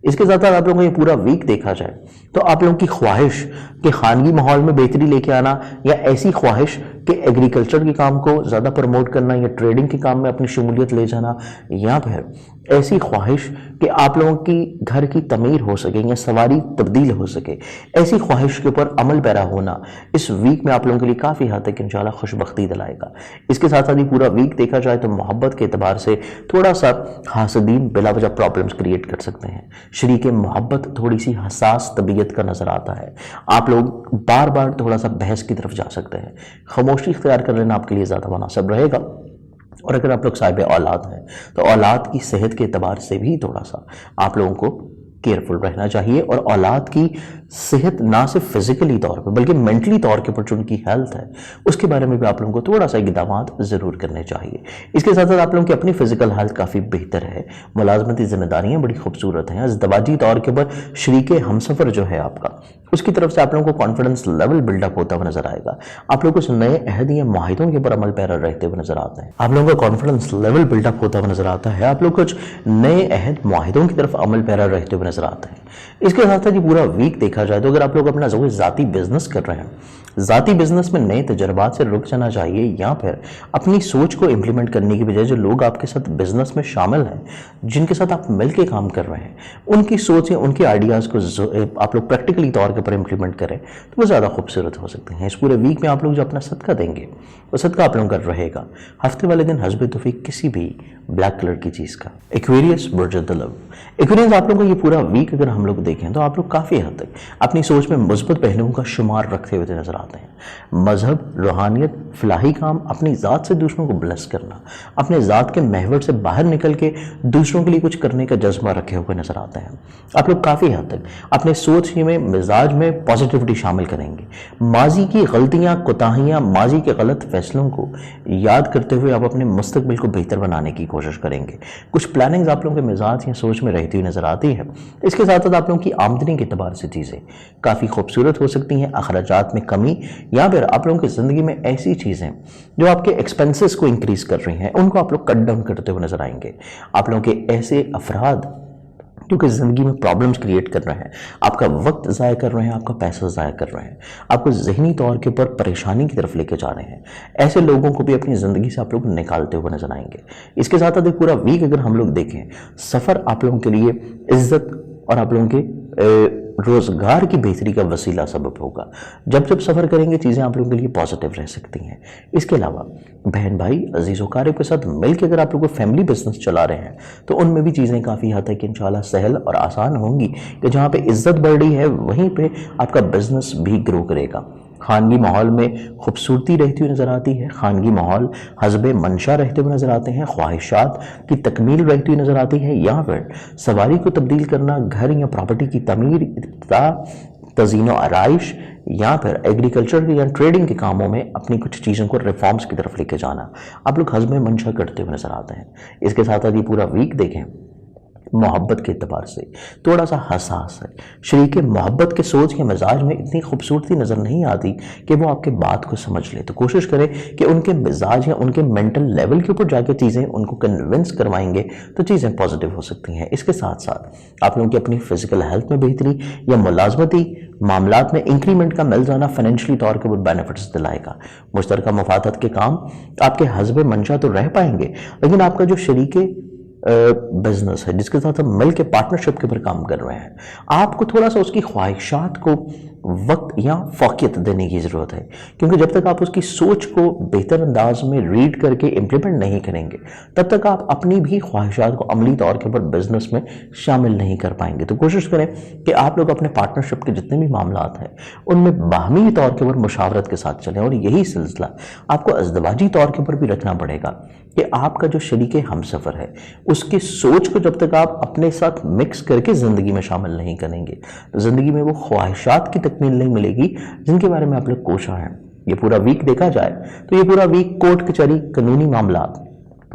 इसके साथ साथ आप लोगों को ये पूरा वीक देखा जाए तो आप लोगों की ख्वाहिश कि खानगी माहौल में बेहतरी लेके आना, या ऐसी ख्वाहिश कि एग्रीकल्चर के काम को ज़्यादा प्रमोट करना, या ट्रेडिंग के काम में अपनी शमूलियत ले जाना, या फिर ऐसी ख्वाहिश कि आप लोगों की घर की तमीर हो सके या सवारी तब्दील हो सके, ऐसी ख्वाहिश के ऊपर अमल पैरा होना इस वीक में आप लोगों के लिए काफ़ी हद तक इंशाल्लाह खुशबख्ती दिलाएगा। इसके साथ साथ ही पूरा वीक देखा जाए तो मोहब्बत के एतबार से थोड़ा सा हासदीन बिला वजह प्रॉब्लम्स क्रिएट कर सकते हैं। शरीक मोहब्बत थोड़ी सी हसास तबीयत का नजर आता है। आप लोग बार बार थोड़ा सा बहस की तरफ जा सकते हैं। खामोशी इख्तियार कर लेना आपके लिए ज़्यादा मुनासिब रहेगा। और अगर आप लोग साहिब औलाद हैं तो औलाद की सेहत के एतबार से भी थोड़ा सा आप लोगों को केयरफुल रहना चाहिए, और औलाद की सेहत ना सिर्फ फिजिकली तौर पर बल्कि मेंटली तौर के ऊपर जो उनकी हेल्थ है उसके बारे में भी आप लोगों को थोड़ा सा इक़दामात ज़रूर करने चाहिए। इसके साथ साथ आप लोगों की अपनी फिजिकल हेल्थ काफ़ी बेहतर है, मुलाजमती जिम्मेदारियाँ बड़ी खूबसूरत हैं, अज़दवाजी तौर के ऊपर शरीक हमसफ़र जो है आपका उसकी तरफ से आप लोगों को कॉन्फिडेंस लेवल बिल्डअप होता हुआ नजर आएगा। आप लोग कुछ नए अहद या माहिदों के ऊपर अमल पैरा रहते हुए नजर आते हैं। आप लोगों का कॉन्फिडेंस लेवल बिल्डअप होता हुआ नजर आता है। आप लोग कुछ नए अहद माहिदों की तरफ अमल पैरा रहते हुए नजर आते हैं। इसके साथ साथ ही पूरा वीक देखा जाए तो अगर आप लोग अपना ज़ाती बिजनेस कर रहे हैं, ज़ाती बिजनेस में नए तजर्बात से रुक जाना चाहिए, या फिर अपनी सोच को इम्प्लीमेंट करने की बजाय जो लोग आपके साथ बिजनेस में शामिल हैं, जिनके साथ आप मिलकर काम कर रहे हैं, उनकी सोच या उनके आइडियाज़ को आप लोग प्रैक्टिकली तौर के ऊपर इम्प्लीमेंट करें तो वो ज़्यादा खूबसूरत हो सकते हैं। इस पूरे वीक में आप लोग जो अपना सदका देंगे वो सदका आप लोगों का रहेगा हफ्ते वाले दिन हस्ब तौफीक किसी भी ब्लैक कलर की चीज़ का। एक्वेरियस बुर्ज तलब, एक्वेरियस आप लोगों को ये पूरा वीक अगर हम लोग देखें तो आप लोग काफ़ी हद तक अपनी सोच में मुस्बत पहलुओं का शुमार रखते हुए नजर आते हैं। मजहब, रूहानियत, फलाही काम, अपनी ज़ात से दूसरों को ब्लेस करना, अपने ज़ात के महवर से बाहर निकल के दूसरों के लिए कुछ करने का जज्बा रखे हुए नजर आते हैं। आप लोग काफ़ी हद तक अपने सोच में, मिजाज में पॉजिटिविटी शामिल करेंगे। माजी की गलतियाँ, कोताहियाँ, माजी के गलत फैसलों को याद करते हुए आप अपने मुस्तकबिल को बेहतर बनाने की कोशिश करेंगे। कुछ प्लानिंग्स आप लोगों के मिजाज या सोच में रहती हुई नजर आती है। इसके साथ साथ आप लोगों की आमदनी के एतबार से चीज़ें काफ़ी खूबसूरत हो सकती हैं। अखराजात में कमी, या फिर आप लोगों की ज़िंदगी में ऐसी चीज़ें जो आपके एक्सपेंसेस को इंक्रीज कर रही हैं उनको आप लोग कट डाउन करते हुए नजर आएंगे। आप लोगों के ऐसे अफराद जो कि ज़िंदगी में प्रॉब्लम्स क्रिएट कर रहे हैं, आपका वक्त ज़ाया कर रहे हैं, आपका पैसा ज़ाया कर रहे हैं, आपको ज़हनी तौर के ऊपर परेशानी की तरफ लेके जा रहे हैं, ऐसे लोगों को भी अपनी ज़िंदगी से आप लोग निकालते हुए नजर आएंगे। इसके साथ साथ पूरा वीक अगर हम लोग देखें, सफ़र आप लोगों के लिए इज्जत और आप लोगों के रोज़गार की बेहतरी का वसीला सबब होगा। जब जब सफ़र करेंगे चीज़ें आप लोगों के लिए पॉजिटिव रह सकती हैं। इसके अलावा बहन भाई, अजीज़ वकारे के साथ मिलकर अगर आप लोग फैमिली बिजनेस चला रहे हैं तो उनमें भी चीज़ें काफ़ी हद तक इंशाल्लाह सहल और आसान होंगी कि जहाँ पे इज्जत बढ़ रही है वहीं पे आपका बिजनेस भी ग्रो करेगा। खानगी माहौल में खूबसूरती रहती हुई नज़र आती है। खानगी माहौल हस्ब मंशा रहते हुए नज़र आते हैं। ख्वाहिशात की तकमील रहती हुई नज़र आती है, या फिर सवारी को तब्दील करना, घर या प्रॉपर्टी की तमीर, तज़ीन आराइश, या फिर एग्रीकल्चर या ट्रेडिंग के कामों में अपनी कुछ चीज़ों को रिफॉर्म्स की तरफ लेके जाना आप लोग हस्ब मंशा करते हुए नज़र आते हैं। इसके साथ साथ ये पूरा वीक देखें मोहब्बत के एतबार से थोड़ा सा हसास है। शरीक मोहब्बत के सोच के मिजाज में इतनी खूबसूरती नज़र नहीं आती कि वो आपके बात को समझ ले। तो कोशिश करें कि उनके मिजाज या उनके मेंटल लेवल के ऊपर जाके चीज़ें उनको कन्विंस करवाएंगे तो चीज़ें पॉजिटिव हो सकती हैं। इसके साथ साथ आप लोगों की अपनी फिजिकल हेल्थ में बेहतरी या मुलाजमती मामलात में इंक्रीमेंट का मिल जाना फाइनेंशियली तौर के ऊपर बेनिफिट्स दिलाएगा। मुश्तरका मुफादत के काम आपके हस्ब मंशा तो रह पाएंगे, लेकिन आपका जो शरीके बिजनेस है जिसके साथ हम मिल के पार्टनरशिप के ऊपर काम कर रहे हैं, आपको थोड़ा सा उसकी ख्वाहिशात को वक्त या फोकियत देने की ज़रूरत है, क्योंकि जब तक आप उसकी सोच को बेहतर अंदाज में रीड करके इम्प्लीमेंट नहीं करेंगे तब तक आप अपनी भी ख्वाहिशात को अमली तौर के ऊपर बिजनेस में शामिल नहीं कर पाएंगे। तो कोशिश करें कि आप लोग अपने पार्टनरशिप के जितने भी मामलात हैं उनमें बाहमी तौर के ऊपर मुशावरत के साथ चलें, और यही सिलसिला आपको अज़दवाजी तौर के ऊपर भी रखना पड़ेगा कि आपका जो शरीके हमसफ़र है उसकी सोच को जब तक आप अपने साथ मिक्स करके ज़िंदगी में शामिल नहीं करेंगे तो ज़िंदगी में वो ख्वाहिशात की तकमील नहीं मिलेगी जिनके बारे में आप लोग कोशा हैं। ये पूरा वीक देखा जाए तो ये पूरा वीक कोर्ट कचहरी कानूनी मामलात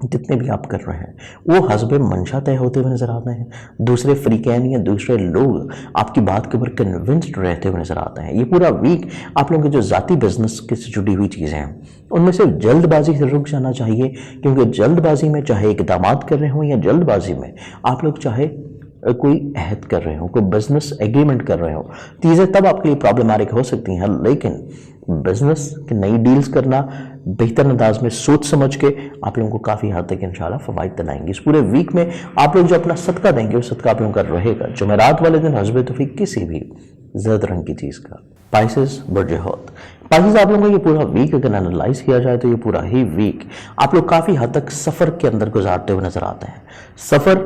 जितने भी आप कर रहे हैं वो हस्ब मंशा तय होते हुए नजर आते हैं। दूसरे फ्रीकैन या दूसरे लोग आपकी बात के ऊपर कन्विंस्ड रहते हुए नजर आते हैं। ये पूरा वीक आप लोगों के जो ज़ाती बिजनेस के से जुड़ी हुई चीज़ें हैं उनमें से जल्दबाजी से रुक जाना चाहिए, क्योंकि जल्दबाजी में चाहे इक़दामात कर रहे हों या जल्दबाजी में आप लोग चाहे कोई अहद कर रहे हो, कोई बिजनेस एग्रीमेंट कर रहे हो, चीज़ें तब आपके लिए प्रॉब्लमेटिक हो सकती हैं। लेकिन बिजनेस की नई डील्स करना बेहतर अंदाज में सोच समझ के आप लोगों को काफ़ी हद तक इंशाल्लाह फ़वाइद दिलाएंगे। इस पूरे वीक में आप लोग जो अपना सदका देंगे वो सदका आप लोगों का रहेगा जुमेरात वाले दिन हस्ब तौफीक किसी भी ज़र्द रंग की चीज़ का। पाइसेस बुर्ज हौत, पाइसेस आप लोगों का ये पूरा वीक अगर एनालाइज किया जाए तो ये पूरा ही वीक आप लोग काफ़ी हद तक सफ़र के अंदर गुजारते हुए नजर आते हैं। सफ़र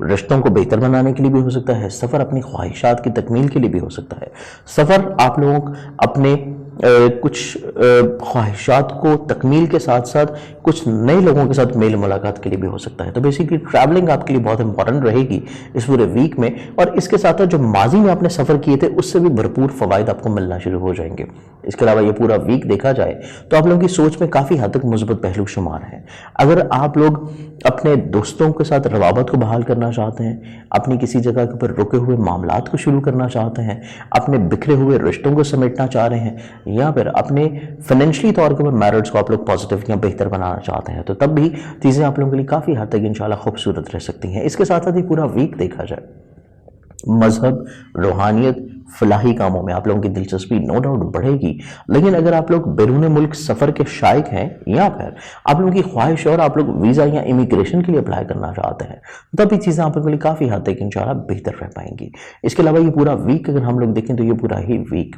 रिश्तों को बेहतर बनाने के लिए भी हो सकता है, सफ़र अपनी ख्वाहिशात की तकमील के लिए भी हो सकता है, सफ़र आप लोग अपने कुछ ख्वाहिशात को तकमील के साथ साथ कुछ नए लोगों के साथ मेल मुलाकात के लिए भी हो सकता है। तो बेसिकली ट्रैवलिंग आपके लिए बहुत इंपॉर्टेंट रहेगी इस पूरे वीक में, और इसके साथ साथ जो माजी में आपने सफ़र किए थे उससे भी भरपूर फ़वाइद आपको मिलना शुरू हो जाएंगे। इसके अलावा ये पूरा वीक देखा जाए तो आप लोगों की सोच में काफ़ी हद तक मुस्बत पहलू शुमार है। अगर आप लोग अपने दोस्तों के साथ रवाबत को बहाल करना चाहते हैं, अपनी किसी जगह के ऊपर रुके हुए मामलात को शुरू करना चाहते हैं, अपने बिखरे हुए रिश्तों को समेटना चाह रहे हैं, या फिर अपने फाइनेंशियली तौर के ऊपर मैरिज को आप लोग पॉजिटिव या बेहतर बनाना चाहते हैं, तो तब भी चीज़ें आप लोगों के लिए काफ़ी हद तक इंशाल्लाह खूबसूरत रह सकती हैं। इसके साथ साथ ही पूरा वीक देखा जाए मजहब, रूहानियत, फलाही कामों में आप लोगों की दिलचस्पी नो डाउट बढ़ेगी। लेकिन अगर आप लोग बैरून मुल्क सफ़र के शायक हैं या फिर आप लोगों की ख्वाहिश और आप लोग वीज़ा या इमिग्रेशन के लिए अप्लाई करना चाहते हैं तब ये चीज़ें आप लोगों के लिए काफ़ी हद तक इंशाल्लाह बेहतर रह पाएंगी। इसके अलावा ये पूरा वीक अगर हम लोग देखें तो ये पूरा ही वीक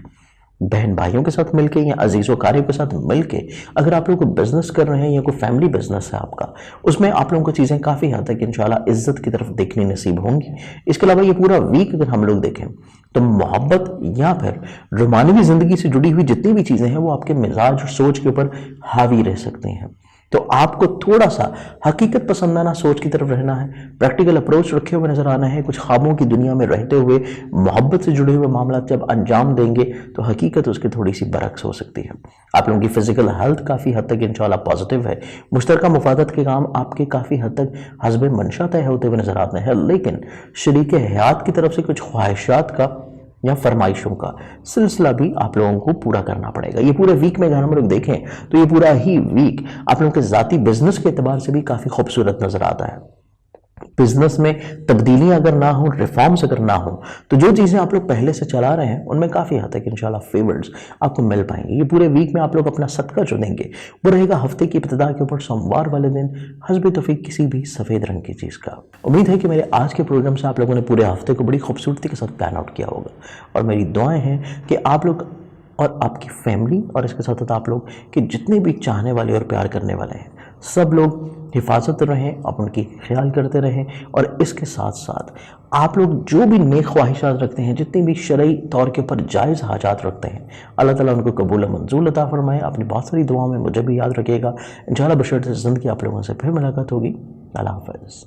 बहन भाइयों के साथ मिलके या अजीज़ों कारियों के साथ मिलके अगर आप लोग को बिजनेस कर रहे हैं या कोई फैमिली बिजनेस है आपका, उसमें आप लोगों को चीज़ें काफ़ी हद तक इंशाल्लाह इज्जत की तरफ देखनी नसीब होंगी। इसके अलावा ये पूरा वीक अगर हम लोग देखें तो मोहब्बत या फिर रोमानवी ज़िंदगी से जुड़ी हुई जितनी भी चीज़ें हैं वो आपके मिजाज और सोच के ऊपर हावी रह सकती हैं। तो आपको थोड़ा सा हकीकत पसंदाना सोच की तरफ रहना है, प्रैक्टिकल अप्रोच रखे हुए नजर आना है। कुछ ख्वाबों की दुनिया में रहते हुए मोहब्बत से जुड़े हुए मामला जब अंजाम देंगे तो हकीकत उसकी थोड़ी सी बरक्स हो सकती है। आप लोगों की फिजिकल हेल्थ काफ़ी हद तक इंशाल्लाह पॉजिटिव है। मुश्तरका मुफादत के काम आपके काफ़ी हद तक हस्ब मंशा तय होते हुए नजर आते हैं, लेकिन शरीक हयात की तरफ से कुछ ख्वाहिशात का या फरमाइशों का सिलसिला भी आप लोगों को पूरा करना पड़ेगा। ये पूरे वीक में अगर हम लोग देखें तो ये पूरा ही वीक आप लोगों के ज़ाती बिजनेस के एतबार से भी काफ़ी खूबसूरत नज़र आता है। बिजनेस में तब्दीलियां अगर ना हो, रिफॉर्म्स अगर ना हो, तो जो चीज़ें आप लोग पहले से चला रहे हैं उनमें काफ़ी हद तक इंशाल्लाह फेवर्स आपको मिल पाएंगे। ये पूरे वीक में आप लोग अपना सदका जो देंगे वो रहेगा हफ्ते की इब्तिदा के ऊपर सोमवार वाले दिन हस्ब तौफीक किसी भी सफ़ेद रंग की चीज़ का। उम्मीद है कि मेरे आज के प्रोग्राम से आप लोगों ने पूरे हफ्ते को बड़ी खूबसूरती के साथ प्लान आउट किया होगा, और मेरी दुआएं हैं कि आप लोग और आपकी फैमिली और इसके साथ साथ आप लोग के जितने भी चाहने वाले और प्यार करने वाले हैं सब लोग हिफाजत रहें, आप उनकी ख्याल करते रहें, और इसके साथ साथ आप लोग जो भी नेक ख्वाहिशात रखते हैं, जितनी भी शरई तौर के ऊपर जायज़ हाजात रखते हैं, अल्लाह ताला उनको कबूल मंजूर अता फरमाए। अपनी बहुत सारी दुआओं में मुझे भी याद रखिएगा। इंशाल्लाह बशर्ते ज़िंदगी आप लोगों से फिर मुलाकात होगी। अल्लाह हाफ़िज़।